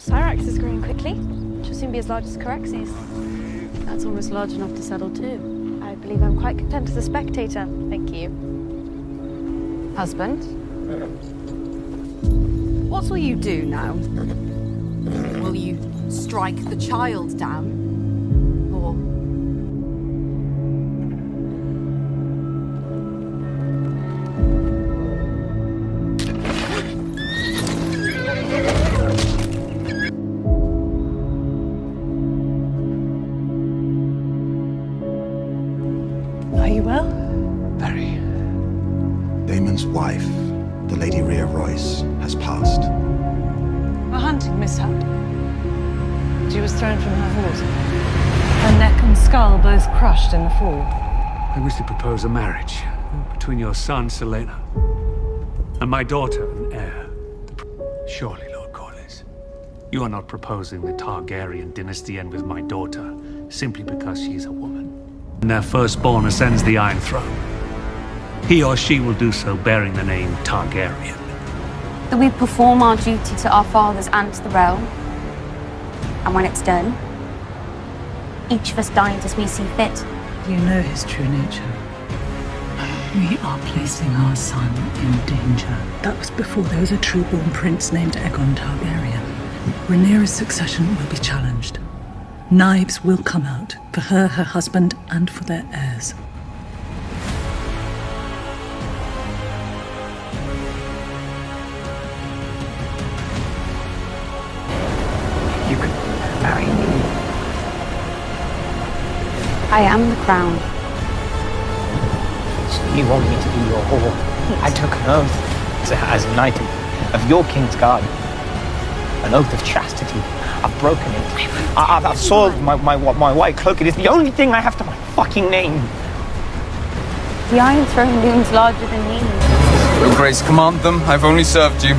Syrax is growing quickly. She'll soon be as large as Caraxes. That's almost large enough to settle too. I believe I'm quite content as a spectator, thank you. Husband? What will you do now? Will you strike the child down? Or... Are you well? Very. Damon's wife, the Lady Rhea Royce, has passed. A hunting mishap. She was thrown from her horse. Her neck and skull both crushed in the fall. I wish to propose a marriage between your son, Selena, and my daughter and heir. Surely, Lord Corlys, you are not proposing the Targaryen dynasty end with my daughter simply because she's a woman. When their firstborn ascends the Iron Throne, he or she will do so bearing the name Targaryen. That we perform our duty to our fathers and to the realm. And when it's done, each of us dies as we see fit. You know his true nature. We are placing our son in danger. That was before there was a true-born prince named Aegon Targaryen. Rhaenyra's succession will be challenged. Knives will come out for her, her husband, and for their heirs. You could marry me. I am the crown. So you want me to be your whore? I took an oath as a knight of your king's guard. An oath of chastity. I've broken it. I've soiled my white cloak. It is the only thing I have to my fucking name. The Iron Throne looms larger than me. Your Grace, command them. I've only served you.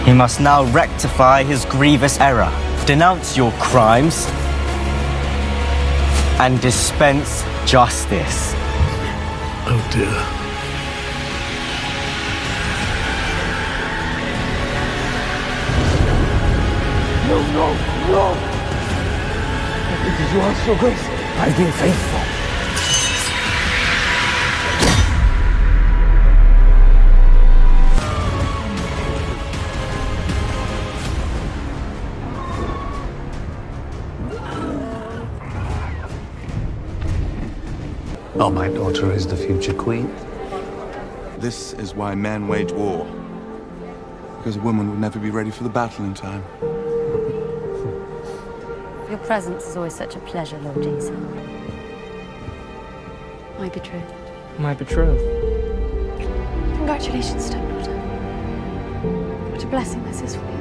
He must now rectify his grievous error, denounce your crimes, and dispense justice. Oh dear. No. This is yours, Your Grace. I've been faithful. Oh, my daughter is the future queen. This is why men wage war. Because a woman would never be ready for the battle in time. Your presence is always such a pleasure, Lord Jason. My betrothed. My betrothed. Congratulations, stepdaughter. What a blessing this is for you.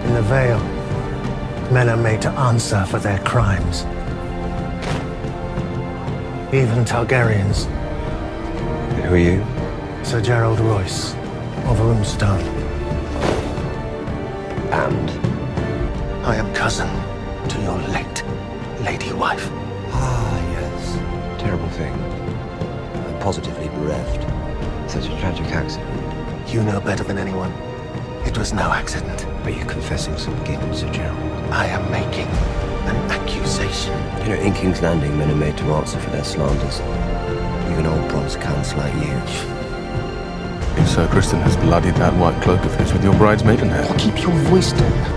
In the Vale, men are made to answer for their crimes. Even Targaryens. Who are you? Sir Gerald Royce of Runestone. And? I am cousin to your late lady wife. Ah, yes. Terrible thing. I'm positively bereft. Such a tragic accident. You know better than anyone. It was no accident. Are you confessing some guilt, Sir Gerald? I am making an accusation. You know, in King's Landing, men are made to answer for their slanders. Even old bronze counts like you. If Sir Criston has bloodied that white cloak of his with your bride's maidenhair. Oh, keep your voice down.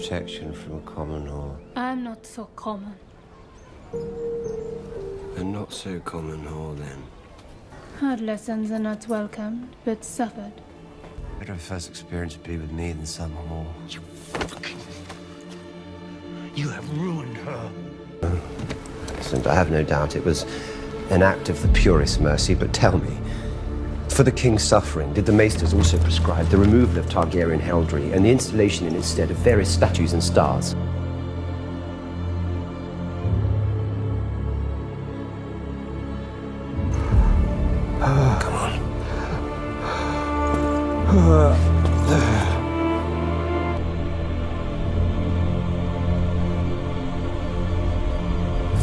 protection from common whore. I'm not so common. And not so common whore, then. Hard lessons are not welcomed, but suffered. Better her first experience be with me than some whore. You have ruined her. Listen, I have no doubt it was an act of the purest mercy, but tell me, for the king's suffering, did the maesters also prescribe the removal of Targaryen heraldry and the installation in its stead of various statues and stars? Come on.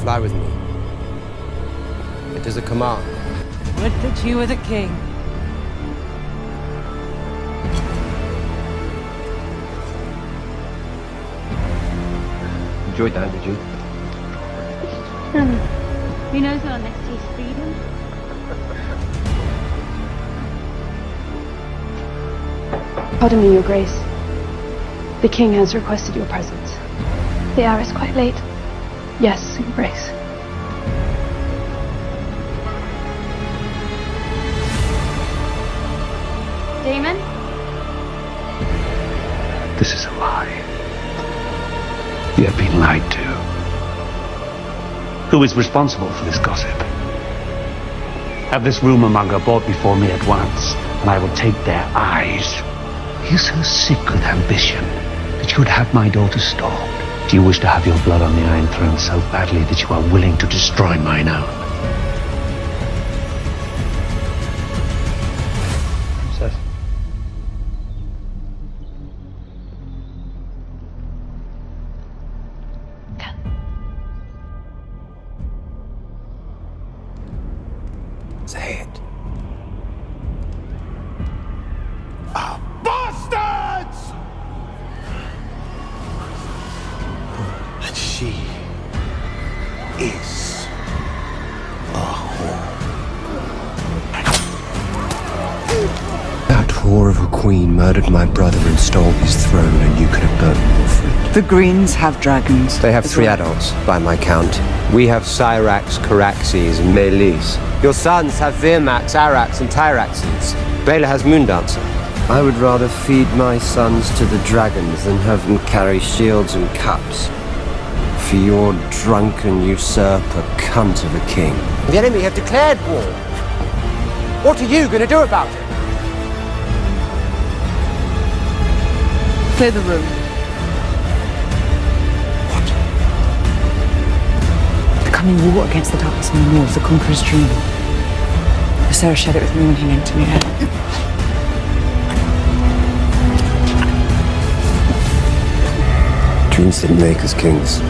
Fly with me. It is a command. Would that you were the king. Enjoyed that, did you? Who knows what our next taste freedom? Pardon me, Your Grace. The king has requested your presence. The hour is quite late. Yes, Your Grace. Daemon? This is a lie. You have been lied to. Who is responsible for this gossip? Have this rumor monger brought before me at once, and I will take their eyes. Are you so sick with ambition that you would have my daughter stopped? Do you wish to have your blood on the Iron Throne so badly that you are willing to destroy mine own? Princess? Say it. Bastards! And she is a whore. That whore of a queen murdered my brother and stole his throne, and you could have burnt me for it. The Greens have dragons. They have 3 adults, by my count. We have Cyrax, Caraxes, and Melis. Your sons have Virmax, Arax, and Tyraxes. Baela has Moondancer. I would rather feed my sons to the dragons than have them carry shields and cups. For your drunken usurper cunt of a king. The enemy have declared war. What are you going to do about it? Clear the room. The coming war against the darkness and the north, the Conqueror's dream. Sarah shared it with me when he named me heir. Dreams didn't make us kings.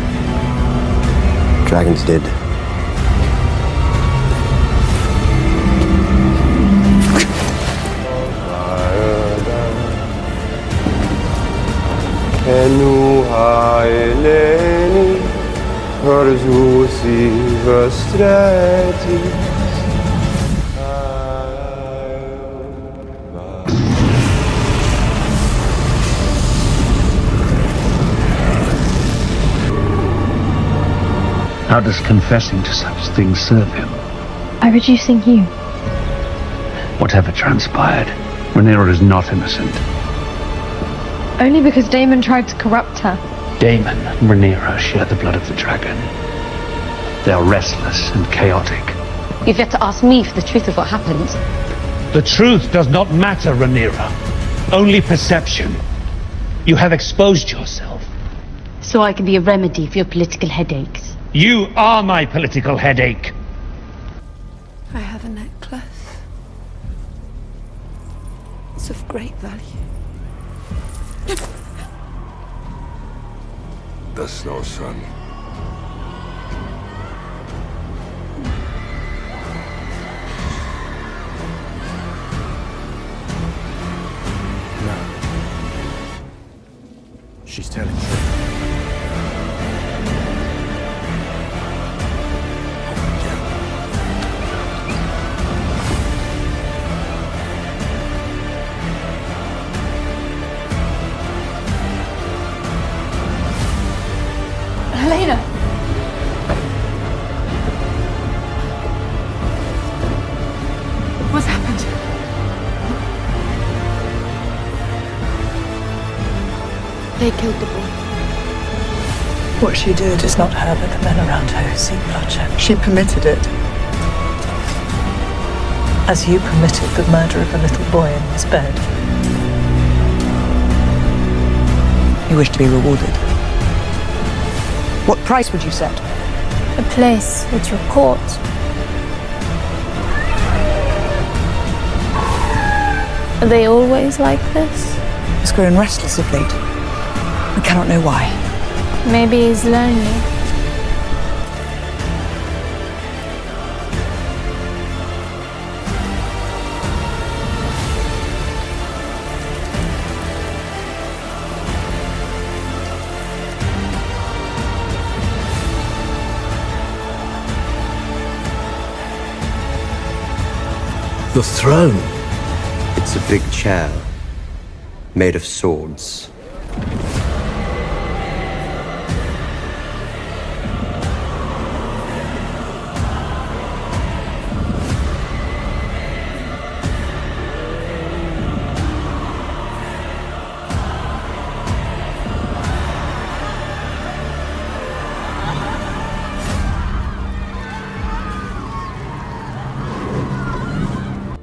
Dragons did. How does confessing to such things serve him? By reducing you. Whatever transpired, Rhaenyra is not innocent. Only because Daemon tried to corrupt her. Daemon and Rhaenyra share the blood of the dragon. They are restless and chaotic. You've yet to ask me for the truth of what happened. The truth does not matter, Rhaenyra. Only perception. You have exposed yourself. So I can be a remedy for your political headaches. You are my political headache. I have a necklace. It's of great value. The Snow Sun. No. She's telling truth. They killed the boy. What she did is not her, but the men around her who seek bloodshed. She permitted it. As you permitted the murder of a little boy in his bed. You wish to be rewarded. What price would you set? A place at your court. Are they always like this? He's grown restless of late. We cannot know why. Maybe he's lonely. The throne. It's a big chair, made of swords.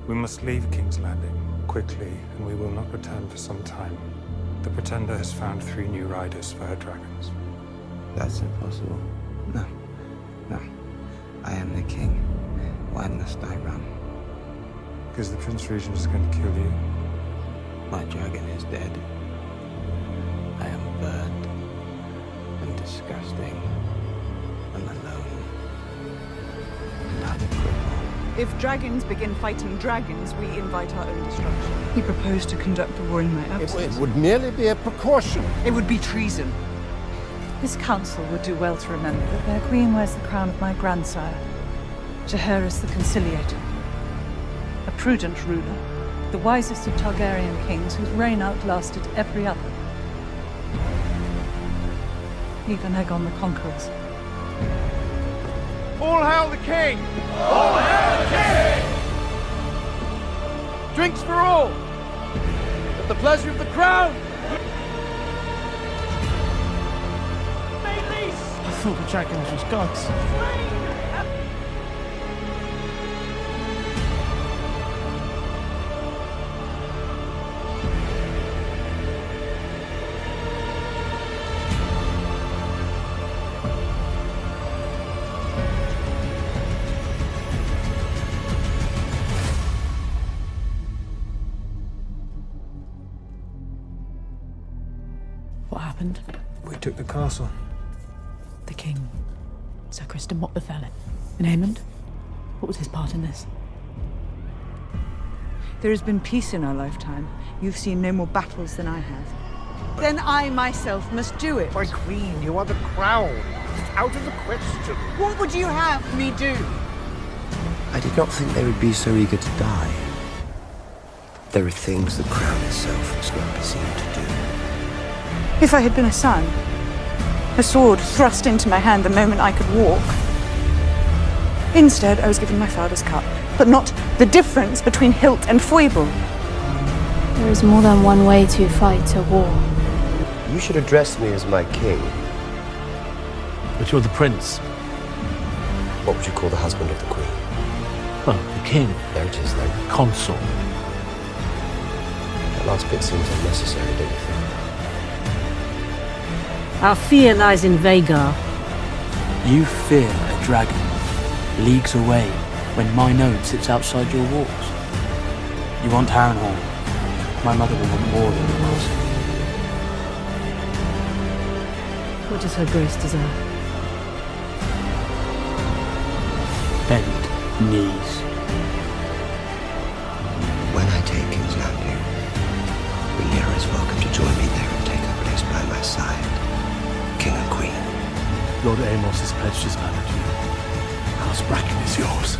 We must leave King's Landing quickly, and we will not return for some time. The Pretender has found 3 new riders for her dragons. That's impossible. No. No. I am the king. Why must I run? Because the Prince Regent is going to kill you. My dragon is dead. I am a bird. And disgusting. And alone. And I'm a cripple. If dragons begin fighting dragons, we invite our own destruction. He proposed to conduct the war in my absence. It would merely be a precaution. It would be treason. This council would do well to remember that their queen wears the crown of my grandsire, Jaehaerys the Conciliator. A prudent ruler, the wisest of Targaryen kings whose reign outlasted every other. Even Aegon the Conqueror's. All hail the king! All hail the king! Drinks for all! At the pleasure of the crown! I thought the dragons was gods. What happened? We took the castle. The king, Sir Criston, what befell him? And Aemond? What was his part in this? There has been peace in our lifetime. You've seen no more battles than I have. Then I myself must do it. My queen, you are the crown. It's out of the question. What would you have me do? I did not think they would be so eager to die. There are things the crown itself has not been seen to do. If I had been a son, a sword thrust into my hand the moment I could walk. Instead, I was given my father's cup, but not the difference between hilt and foible. There is more than one way to fight a war. You should address me as my king. But you're the prince. What would you call the husband of the queen? Oh, the king. There it is, then. Consort. That last bit seems unnecessary, don't you think? Our fear lies in Vhagar. You fear a dragon, leagues away, when mine own sits outside your walls. You want Harrenhal. My mother will want more than yours. What does her grace desire? Bend knees. When I take King's Landing, Rhaenyra is welcome to join me there and take her place by my side. King and Queen. Lord Amos has pledged his land to you. House Bracken is yours.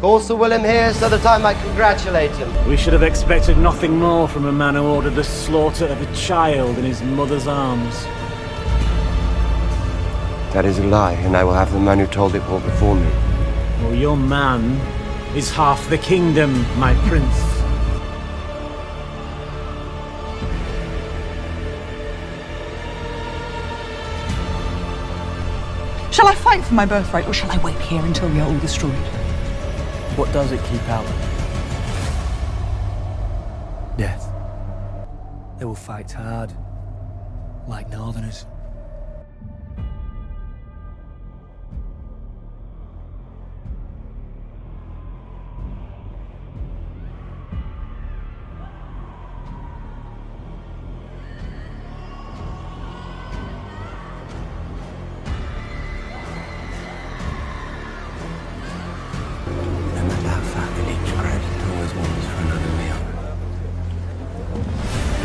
Call Sir William here so that I might congratulate him. We should have expected nothing more from a man who ordered the slaughter of a child in his mother's arms. That is a lie, and I will have the man who told it brought before me. Well, your man is half the kingdom, my prince. fight for my birthright, or shall I wait here until we are all destroyed? What does it keep out? Death. They will fight hard, like Northerners.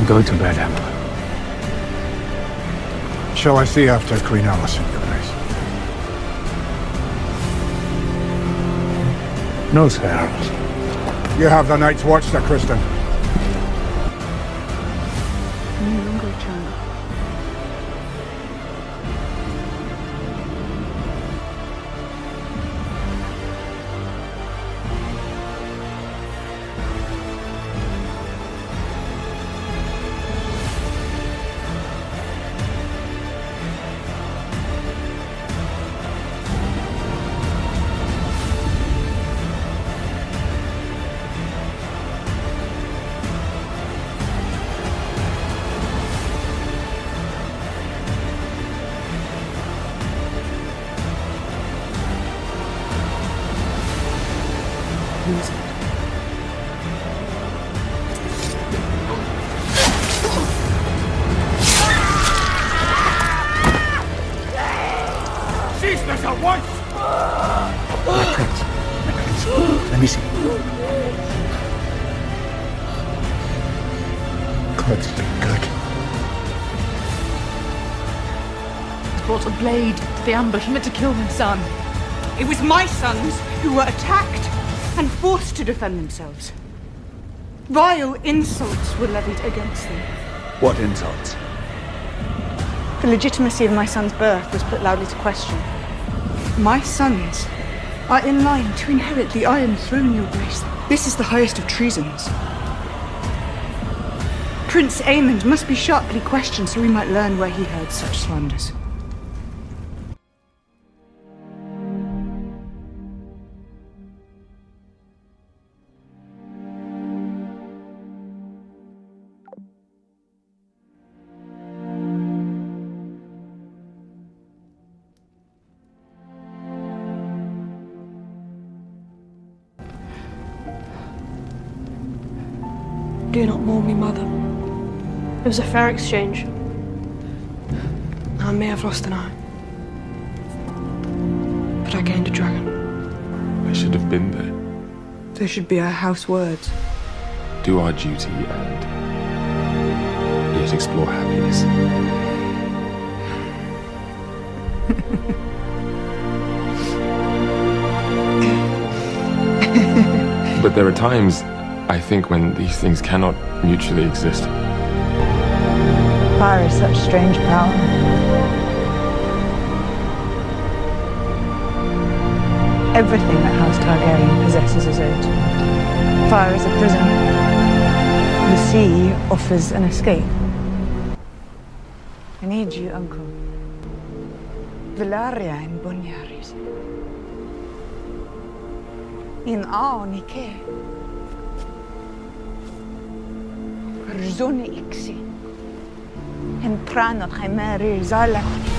Go to bed, Emperor. Shall I see after Queen Alicent, Your Grace? No, Sir Harold. You have the Night's Watch, Sir Criston. Cease this at once! My prince. Let me see. God's been good. Brought a blade to the ambush meant to kill my son. It was my sons who were attacked and forced to defend themselves. Vile insults were levied against them. What insults? The legitimacy of my son's birth was put loudly to question. My sons are in line to inherit the Iron Throne, Your Grace. This is the highest of treasons. Prince Aemond must be sharply questioned so we might learn where he heard such slanders. Do not mourn me, Mother. It was a fair exchange. I may have lost an eye, but I gained a dragon. I should have been there. There should be our house words. Do our duty and yet explore happiness. But there are times, I think, when these things cannot mutually exist. Fire is such strange power. Everything that House Targaryen possesses is ours. Fire is a prison. The sea offers an escape. I need you, Uncle. Velaria in Bonyaris. In Aonike. Rzoni Ixi. In Pranot Chimeri Zalakoni.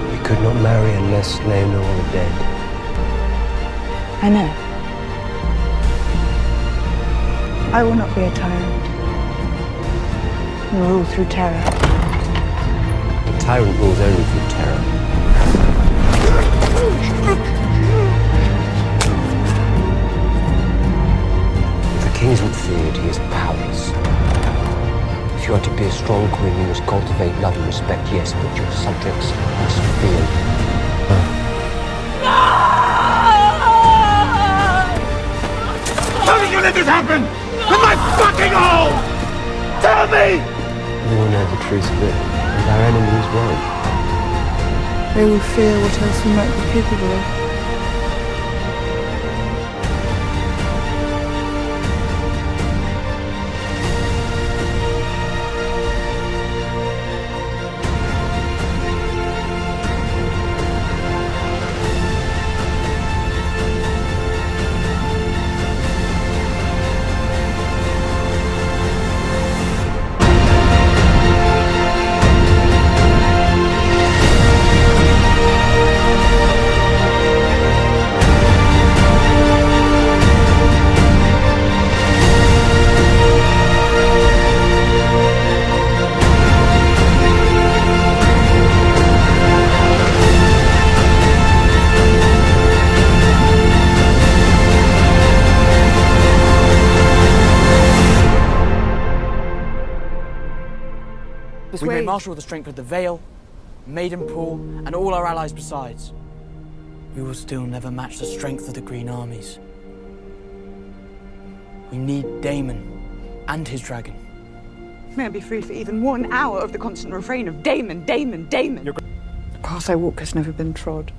We could not marry unless Leonor were dead. I know. I will not be a tyrant. And rule through terror. The tyrant rules only through terror. If the kings would fear, he is powerless. If you are to be a strong queen, you must cultivate love and respect, yes, but your subjects must fear. How did you let this happen? In my fucking home! Tell me! We will know the truth of it, and our enemies won't. They will fear what else we might be capable of. persuade... We may marshal the strength of the Vale, Maidenpool, and all our allies besides. We will still never match the strength of the Green armies. We need Daemon and his dragon. May I be free for even 1 hour of the constant refrain of Daemon, Daemon, Daemon. The path I walk has never been trod.